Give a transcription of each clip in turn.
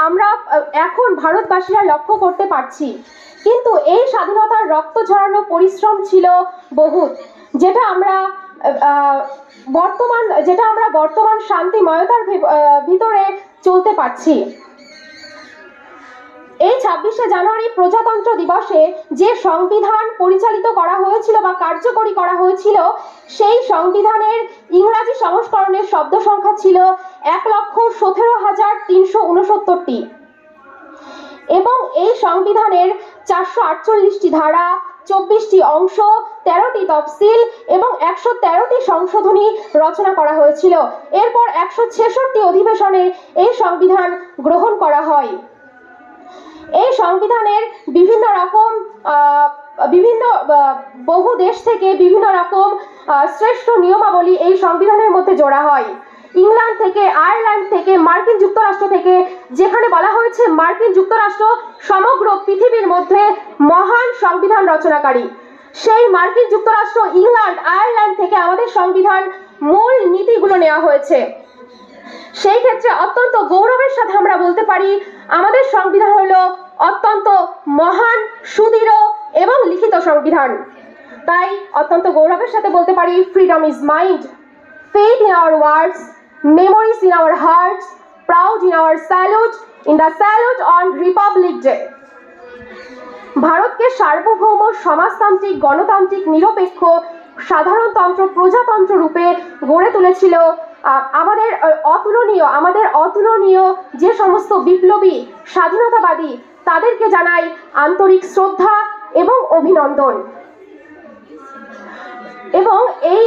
আমরা এখন ভারতবাসীরা লক্ষ্য করতে পারছি, কিন্তু এই স্বাধীনতার রক্ত ঝরানো পরিশ্রম ছিল বহুত, যেটা আমরা বর্তমান শান্তিময়তার ভিতরে চলতে পারছি। এই 26শে জানুয়ারি প্রজাতন্ত্র দিবসে যে সংবিধান পরিচালিত করা হয়েছিল বা কার্যকরী করা হয়েছিল, সেই সংবিধানের ইংরাজি সংস্করণের শব্দ সংখ্যা ছিল 1,17,369টি এবং এই সংবিধানের 448টি ধারা, 24টি অংশ, 13টি তফসিল এবং 113টি সংশোধনী রচনা করা হয়েছিল। এরপর 166 অধিবেশনে এই সংবিধান গ্রহণ করা হয়। এই সংবিধানের বহু দেশ থেকে বিভিন্ন রকম শ্রেষ্ঠ নিয়মাবলী এই সংবিধানের মধ্যে জোড়া হয়। ইংল্যান্ড থেকে, আয়ারল্যান্ড থেকে, মার্কিন যুক্তরাষ্ট্র থেকে, যেখানে বলা হয়েছে মার্কিন যুক্তরাষ্ট্র সমগ্র পৃথিবীর মধ্যে মহান সংবিধান রচনাকারী, সেই মার্কিন যুক্তরাষ্ট্র, ইংল্যান্ড, আয়ারল্যান্ড থেকে আমাদের সংবিধান মূল নীতিগুলো নেওয়া হয়েছে। সেই ক্ষেত্রে অত্যন্ত গৌরবের সাথে আমরা বলতে পারি আমাদের সংবিধান হলো অত্যন্ত মহান, সুদৃঢ় এবং লিখিত সংবিধান। তাই অত্যন্ত গৌরবের সাথে বলতে পারি, freedom is mind, faith in our words, memories in our hearts, proud in our salute, in the salute on Republic Day. ভারতকে সার্বভৌম, সমাজতান্ত্রিক, গণতান্ত্রিক, নিরপেক্ষ, সাধারণতন্ত্র, প্রজাতন্ত্র রূপে গড়ে তুলেছিল আমাদের অতুলনীয় যে সমস্ত বিপ্লবী, স্বাধীনতাবাদী, তাদেরকে জানাই আন্তরিক শ্রদ্ধা এবং অভিনন্দন। এবং এই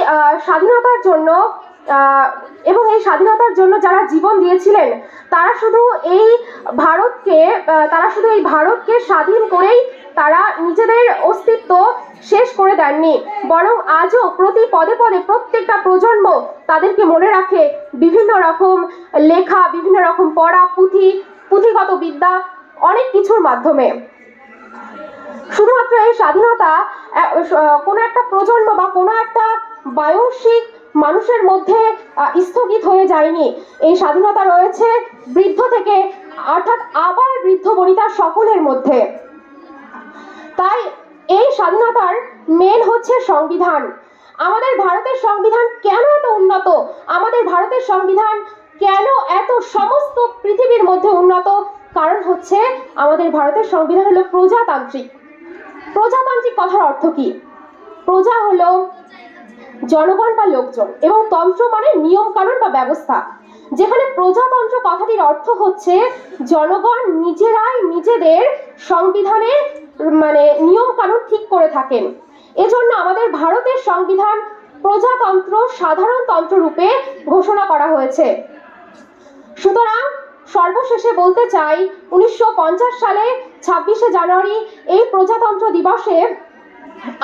স্বাধীনতার জন্য যারা জীবন দিয়েছিলেন, তারা শুধু এই ভারতকে স্বাধীন করেই তারা নিজেদের অস্তিত্ব শেষ করে দেননি, বরং আজও প্রতি পদে পদে প্রত্যেকটা প্রজন্ম তাদেরকে মনে রাখে বিভিন্ন রকম লেখা, বিভিন্ন রকম পড়া, পুঁথিগত বিদ্যা, অনেক কিছুর মাধ্যমে। শুধুমাত্র এই স্বাধীনতা কোনো একটা প্রজন্ম বা কোনো একটা বয়সিক মানুষের মধ্যে স্থগিত হয়ে যায়নি। এই স্বাধীনতা রয়েছে বৃদ্ধ থেকে অর্থাৎ আবার বৃদ্ধ বনিতা সকলের মধ্যে। তাই এই স্বাধীনতার মেন হচ্ছে সংবিধান। আমাদের ভারতের সংবিধান কেন এত উন্নত, আমাদের ভারতের সংবিধান কেন এত সমস্ত পৃথিবীর মধ্যে উন্নত? কারণ হচ্ছে আমাদের ভারতের সংবিধান হলো প্রজাতান্ত্রিক। প্রজাতান্ত্রিক কথার অর্থ কি? প্রজা হলো জনগণ বা লোকজন, এবং তন্ত্র মানে নিয়ম কানুন বা ব্যবস্থা। যেখানে প্রজাতন্ত্র কথাটির অর্থ হচ্ছে জনগণ নিজেরাই নিজেদের সংবিধানের নিয়ম কানুন ঠিক করে থাকেন। এজন্য আমাদের ভারতের সংবিধান প্রজাতন্ত্র, সাধারণতন্ত্র রূপে ঘোষণা করা হয়েছে। সুতরাং সর্বশেষে বলতে চাই, 1950 সালে 26শে জানুয়ারি এই প্রজাতন্ত্র দিবসে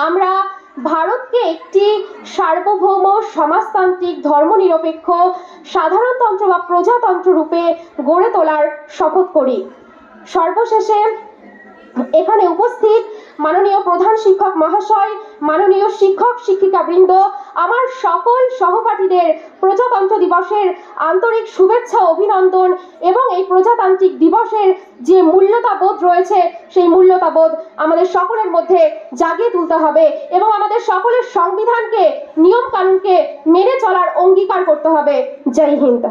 আমরা ভারতকে একটি সার্বভৌম, সমাজতান্ত্রিক, ধর্মনিরপেক্ষ, সাধারণতন্ত্র বা প্রজাতন্ত্র রূপে গড়ে তোলার শপথ করি। সর্বশেষে এখানে উপস্থিত মাননীয় প্রধান শিক্ষক মহাশয়, মাননীয় শিক্ষক শিক্ষিকা বৃন্দ, আমার সকল সহপাঠীদের প্রজাতন্ত্র দিবসের আন্তরিক শুভেচ্ছা, অভিনন্দন। এবং এই প্রজাতান্ত্রিক দিবসের যে মূল্যতাবোধ রয়েছে, সেই মূল্যতাবোধ আমাদের সকলের মধ্যে জাগিয়ে তুলতে হবে এবং আমাদের সকলের সংবিধানকে, নিয়ম কানুনকে মেনে চলার অঙ্গীকার করতে হবে। জয় হিন্দ।